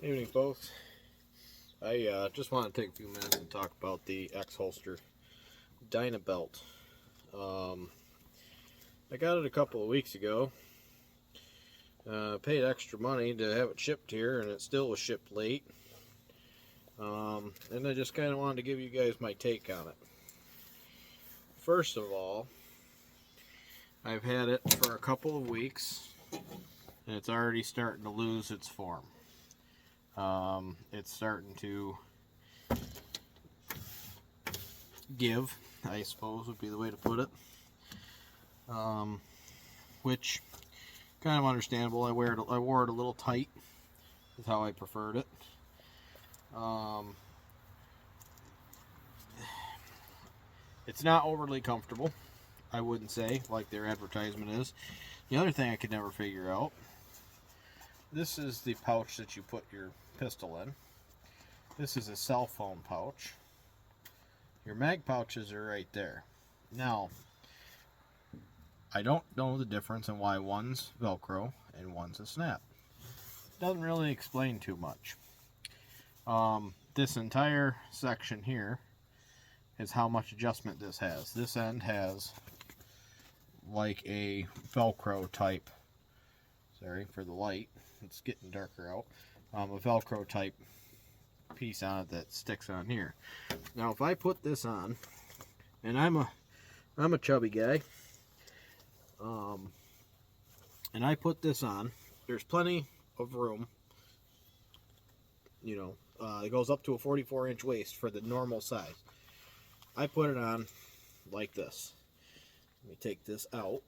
Evening, folks. I just want to take a few minutes and talk about the Xholster Dino belt. I got it a couple of weeks ago. Paid extra money to have it shipped here, and it still was shipped late. And I just kind of wanted to give you guys my take on it. First of all, I've had it for a couple of weeks, and it's already starting to lose its form. It's starting to give, I suppose would be the way to put it, which kind of understandable. I wore it a little tight is how I preferred it. It's not overly comfortable, I wouldn't say, like their advertisement is. The other thing I could never figure out, this is the pouch that you put your pistol in. This is a cell phone pouch. Your mag pouches are right there. Now, I don't know the difference in why one's Velcro and one's a snap. Doesn't really explain too much. This entire section here is how much adjustment this has. This end has like a Velcro type, sorry for the light, it's getting darker out, a Velcro type piece on it that sticks on here. Now if I put this on, and I'm a chubby guy, and I put this on, there's plenty of room, you know, it goes up to a 44-inch waist for the normal size. I put it on like this. Let me take this out.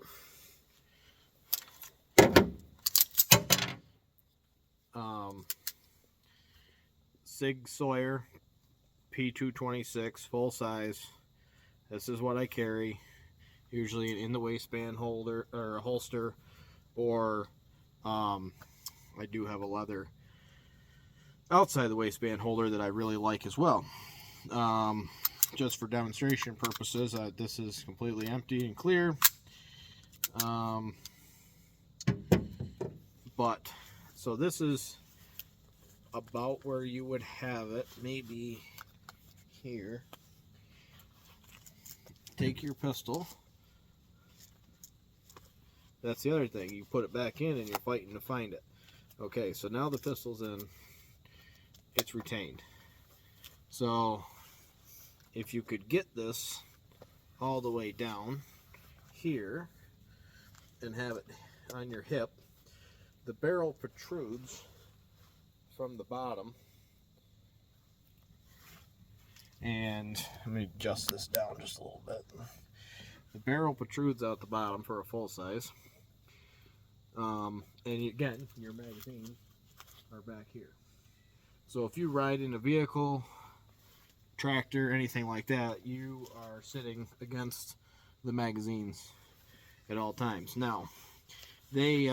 Sig Sauer P226 full size. This is what I carry, usually in the waistband holder or a holster, or I do have a leather outside the waistband holder that I really like as well. Just for demonstration purposes, this is completely empty and clear. But so this is about where you would have it, maybe here. Take your pistol. That's the other thing, you put it back in and you're fighting to find it. Okay, so now the pistol's in, it's retained. So if you could get this all the way down here and have it on your hip, the barrel protrudes from the bottom, and let me adjust this down just a little bit. The barrel protrudes out the bottom for a full size, and again, your magazines are back here. So if you ride in a vehicle, tractor, anything like that, you are sitting against the magazines at all times. Now, they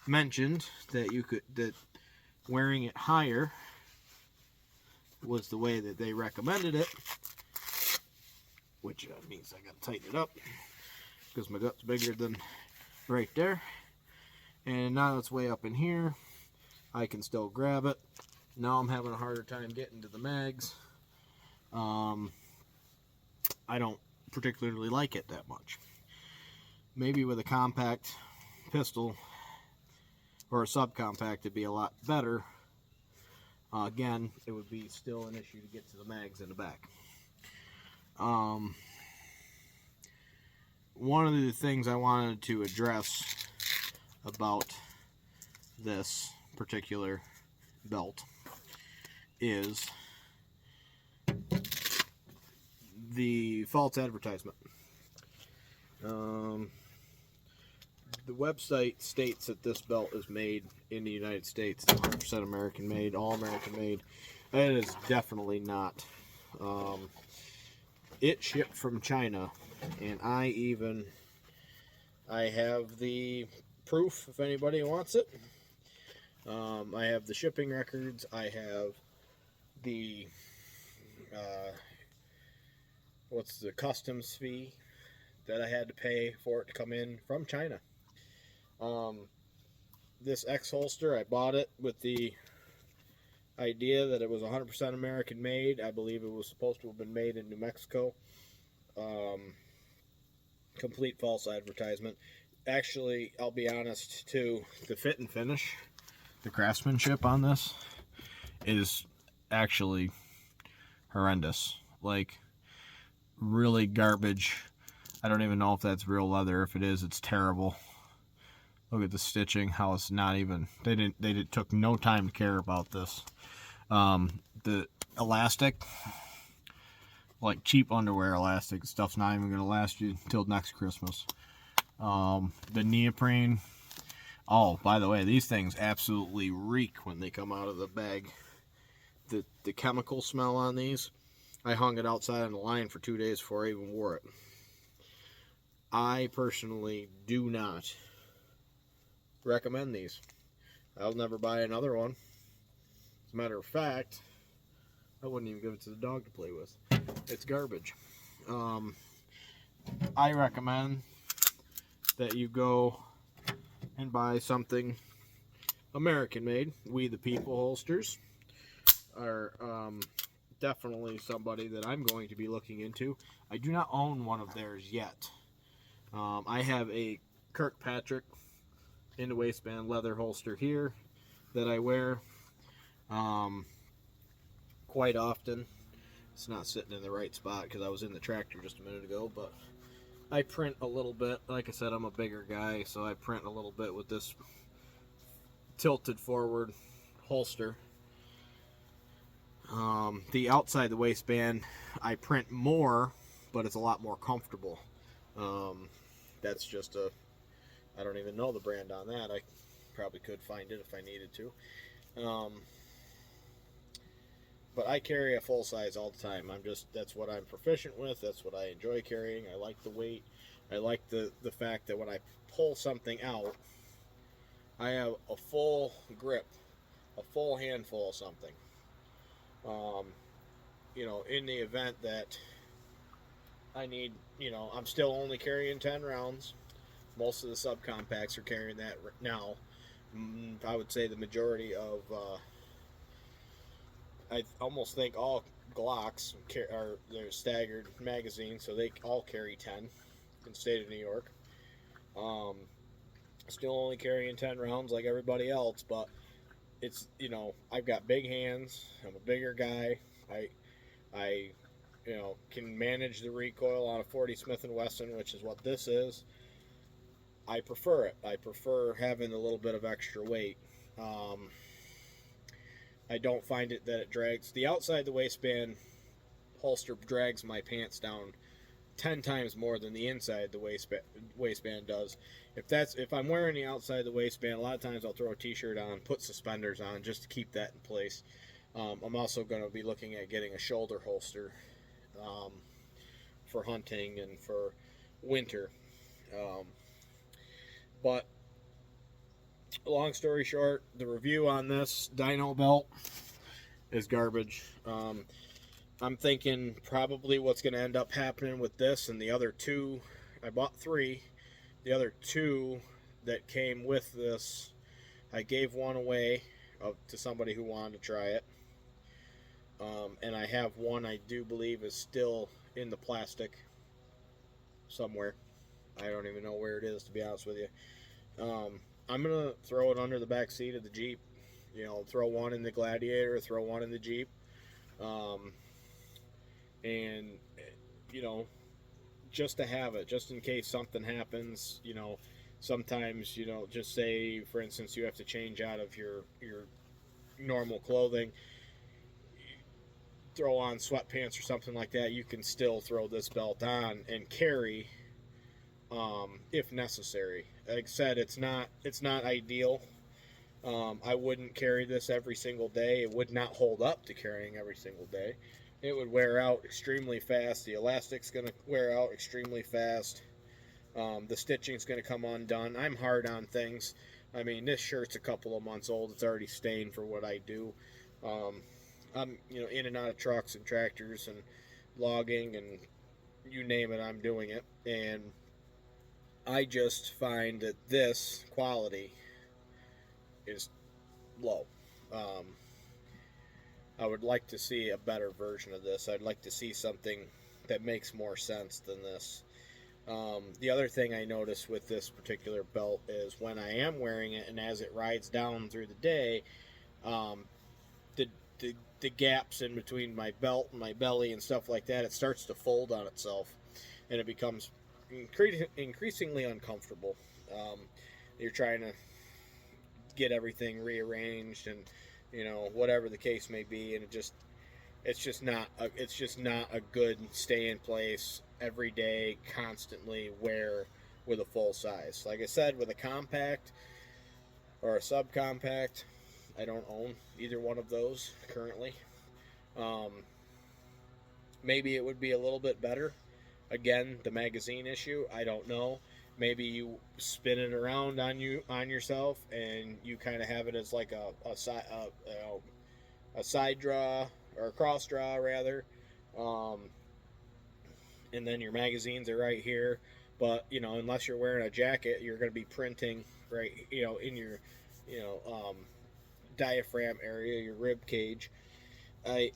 mentioned that wearing it higher was the way that they recommended it, which means I gotta tighten it up because my gut's bigger than right there. And now it's way up in here, I can still grab it. Now I'm having a harder time getting to the mags. I don't particularly like it that much. Maybe with a compact pistol or a subcompact it'd be a lot better. Again, it would be still an issue to get to the mags in the back. One of the things I wanted to address about this particular belt is the false advertisement. The website states that this belt is made in the United States, 100% American made, all American made. It is definitely not. It shipped from China, and I have the proof if anybody wants it. I have the shipping records. I have the what's the customs fee that I had to pay for it to come in from China. This Xholster, I bought it with the idea that it was 100% American made. I believe it was supposed to have been made in New Mexico. Um, Complete false advertisement. Actually, I'll be honest too, the fit and finish, the craftsmanship on this is actually horrendous. Like, really garbage. I don't even know if that's real leather. If it is, it's terrible. Look at the stitching, how it's not even, they took no time to care about this. The elastic, like cheap underwear elastic stuff's not even going to last you until next Christmas. The neoprene, oh, by the way, these things absolutely reek when they come out of the bag. The chemical smell on these, I hung it outside on the line for 2 days before I even wore it. I personally do not recommend these. I'll never buy another one. As a matter of fact, I wouldn't even give it to the dog to play with. It's garbage. I recommend that you go and buy something American made. We the People holsters are definitely somebody that I'm going to be looking into. I do not own one of theirs yet. I have a Kirkpatrick in the waistband leather holster here that I wear quite often. It's not sitting in the right spot because I was in the tractor just a minute ago, but I print a little bit. Like I said, I'm a bigger guy, so I print a little bit with this tilted forward holster. The outside the waistband, I print more, but it's a lot more comfortable. That's just I don't even know the brand on that. I probably could find it if I needed to. But I carry a full size all the time. That's what I'm proficient with. That's what I enjoy carrying. I like the weight. I like the fact that when I pull something out, I have a full grip, a full handful of something. In the event that I need, I'm still only carrying 10 rounds. Most of the subcompacts are carrying that now. I would say the majority of, I almost think all Glocks are they're staggered magazines, so they all carry 10 in the state of New York. Still only carrying 10 rounds like everybody else, but it's, I've got big hands. I'm a bigger guy. I can manage the recoil on a 40 Smith & Wesson, which is what this is. I prefer it. I prefer having a little bit of extra weight. I don't find it that it drags. The outside the waistband holster drags my pants down 10 times more than the inside the waistband does. If I'm wearing the outside the waistband, a lot of times I'll throw a t-shirt on, put suspenders on just to keep that in place. I'm also going to be looking at getting a shoulder holster for hunting and for winter. But long story short, the review on this Dino belt is garbage. I'm thinking probably what's going to end up happening with this and the other two. I bought 3. The other 2 that came with this, I gave one away to somebody who wanted to try it. And I have one I do believe is still in the plastic somewhere. I don't even know where it is, to be honest with you. I'm going to throw it under the back seat of the Jeep. Throw one in the Gladiator, throw one in the Jeep. And, just to have it, just in case something happens, sometimes, just say, for instance, you have to change out of your normal clothing, throw on sweatpants or something like that, you can still throw this belt on and carry if necessary. Like I said, it's not ideal. I wouldn't carry this every single day. It would not hold up to carrying every single day. It would wear out extremely fast. The elastic's going to wear out extremely fast. The stitching's going to come undone. I'm hard on things. I mean, this shirt's a couple of months old. It's already stained for what I do. I'm in and out of trucks and tractors and logging and you name it, I'm doing it. And I just find that this quality is low. I would like to see a better version of this. I'd like to see something that makes more sense than this. The other thing I notice with this particular belt is when I am wearing it and as it rides down through the day, um, the, the gaps in between my belt and my belly and stuff like that, it starts to fold on itself, and it becomes increasingly uncomfortable. Um, you're trying to get everything rearranged and whatever the case may be, and it's just not a good stay in place every day constantly wear with a full size. Like I said, with a compact or a subcompact, I don't own either one of those currently. um, Maybe it would be a little bit better. Again, the magazine issue, I don't know. Maybe you spin it around on yourself and you kind of have it as like a side draw or a cross draw rather, um, and then your magazines are right here. But unless you're wearing a jacket, you're going to be printing right, in your, diaphragm area, your rib cage. I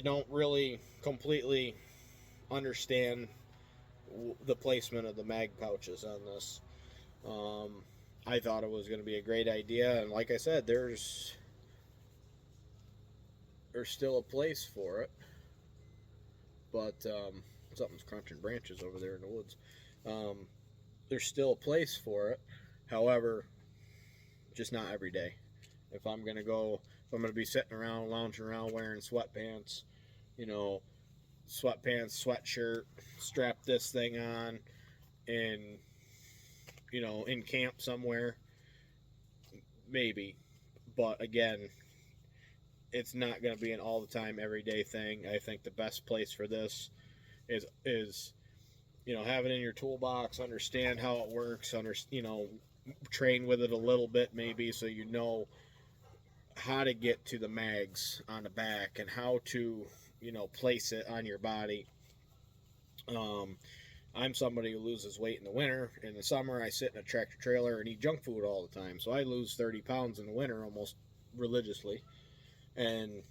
don't really completely understand the placement of the mag pouches on this. Um, I thought it was going to be a great idea, and like I said, there's still a place for it, but something's crunching branches over there in the woods. Um, there's still a place for it, however, just not every day. If I'm gonna be sitting around, lounging around, wearing sweatpants, you know, sweatshirt, strap this thing on, and in camp somewhere, maybe. But again, it's not going to be an all the time, everyday thing. I think the best place for this is have it in your toolbox, understand how it works, train with it a little bit maybe, so how to get to the mags on the back and how to place it on your body. Um, I'm somebody who loses weight in the winter. In the summer, I sit in a tractor trailer and eat junk food all the time, so I lose 30 pounds in the winter almost religiously. And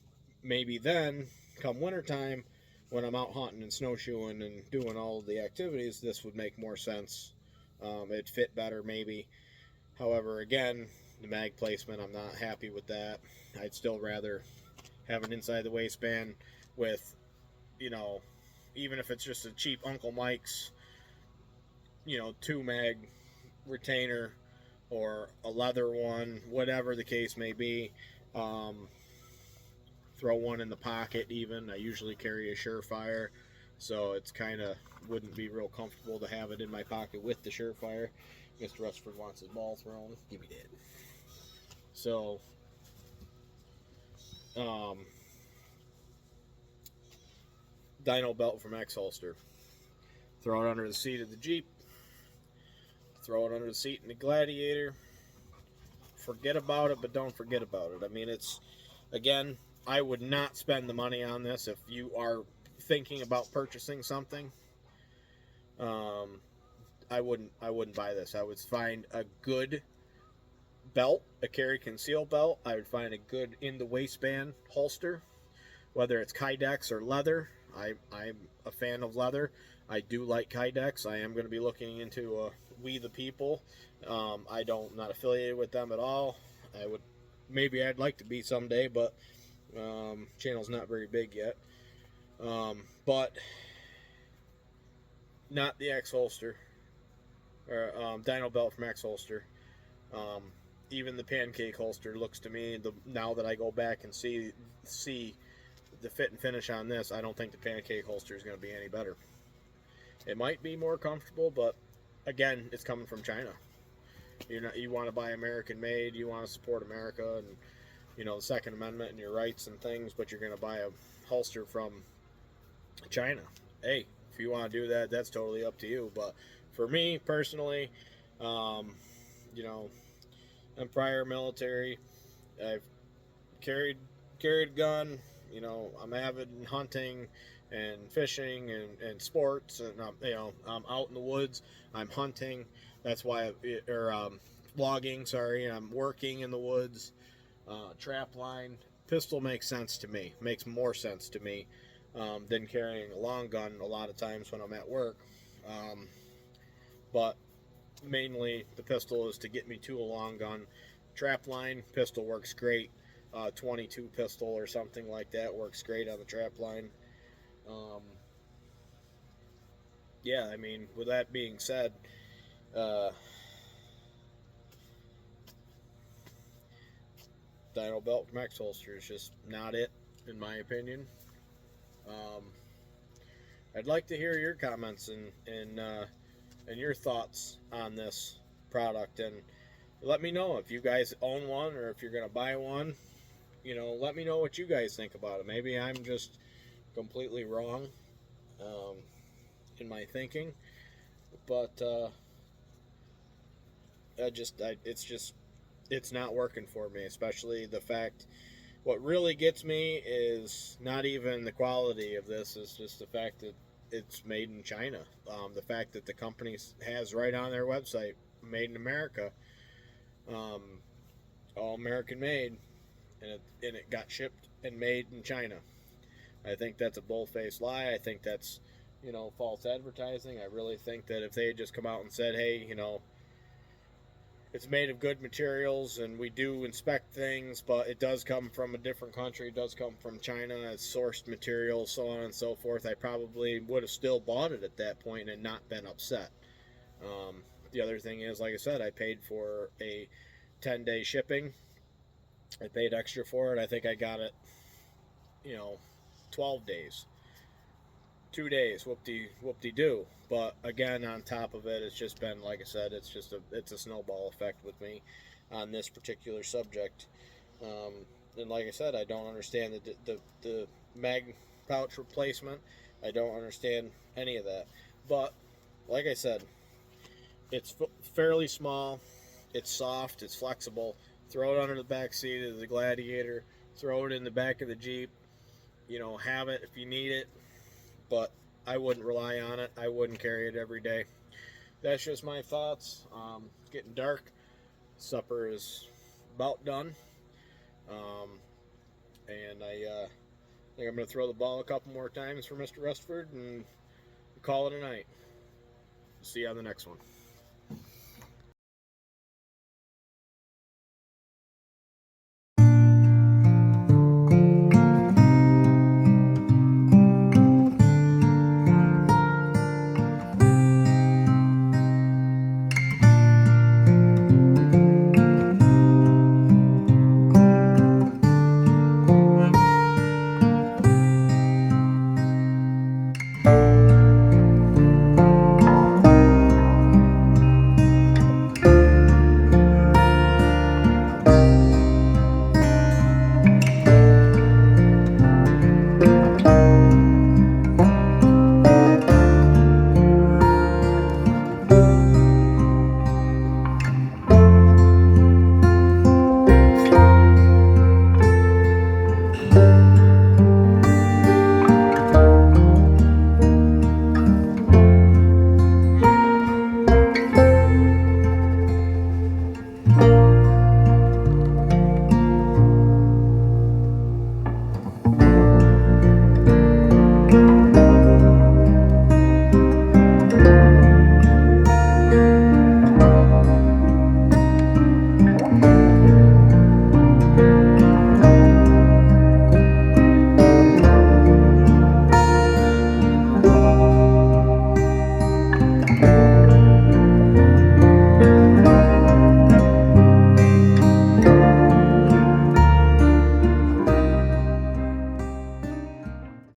maybe then, come wintertime, when I'm out hunting and snowshoeing and doing all of the activities, this would make more sense. It'd fit better, maybe. However, again, the mag placement, I'm not happy with that. I'd still rather have it inside the waistband with, you know, even if it's just a cheap Uncle Mike's, 2 mag retainer or a leather one, whatever the case may be. Um, Throw one in the pocket even. I usually carry a Surefire, so it's kind of wouldn't be real comfortable to have it in my pocket with the Surefire. Mr. Rutherford wants his ball thrown. Give me that. So, Dino belt from Xholster. Throw it under the seat of the Jeep. Throw it under the seat in the Gladiator. Forget about it, but don't forget about it. I mean, again, I would not spend the money on this if you are thinking about purchasing something. I wouldn't buy this. I would find a good belt, a carry conceal belt. I would find a good in the waistband holster, whether it's Kydex or leather. I'm a fan of leather. I do like Kydex. I am going to be looking into We the People. Not affiliated with them at all. I'd like to be someday, but channel's not very big yet. But not the Xholster or Dino belt from Xholster. Even the pancake holster looks to me, now that I go back and see the fit and finish on this, I don't think the pancake holster is going to be any better. It might be more comfortable, but again, it's coming from China. You want to buy American made, you want to support America and the Second Amendment and your rights and things, but you're going to buy a holster from China. Hey, if you want to do that, that's totally up to you. But for me personally, I'm prior military. I've carried a gun. I'm avid in hunting and fishing and sports, and I'm out in the woods. I'm hunting. That's why logging. Sorry, I'm working in the woods. Trap line. pistol makes sense to me, makes more sense to me than carrying a long gun a lot of times when I'm at work. But mainly the pistol is to get me to a long gun. Trap line pistol works great. 22 pistol or something like that works great on the trap line. Um, yeah, I mean, with that being said, uh, Dino belt from Xholster is just not it, in my opinion. Um, I'd like to hear your comments and your thoughts on this product, and let me know if you guys own one or if you're gonna buy one. Let me know what you guys think about it. Maybe I'm just completely wrong um, in my thinking, but it's not working for me. Especially the fact, what really gets me is not even the quality of this. It's just the fact that it's made in China. The fact that the company has right on their website, "Made in America," um, all American made, and it got shipped and made in China. I think that's a bull-faced lie. I think that's, false advertising. I really think that if they had just come out and said, "Hey, it's made of good materials and we do inspect things, but it does come from a different country, it does come from China, it's sourced material, so on and so forth," I probably would have still bought it at that point and not been upset. The other thing is, like I said, I paid for a 10-day shipping. I paid extra for it. I think I got it, 12 days. 2 days, whoop-de-doo. But again, on top of it, it's just been, like I said, it's a snowball effect with me on this particular subject. Um, and like I said, I don't understand the mag pouch replacement. I don't understand any of that. But like I said, it's fairly small. It's soft. It's flexible. Throw it under the back seat of the Gladiator. Throw it in the back of the Jeep. Have it if you need it. But I wouldn't rely on it. I wouldn't carry it every day. That's just my thoughts. It's getting dark. Supper is about done. Um, and I think I'm going to throw the ball a couple more times for Mr. Rustford and call it a night. See you on the next one.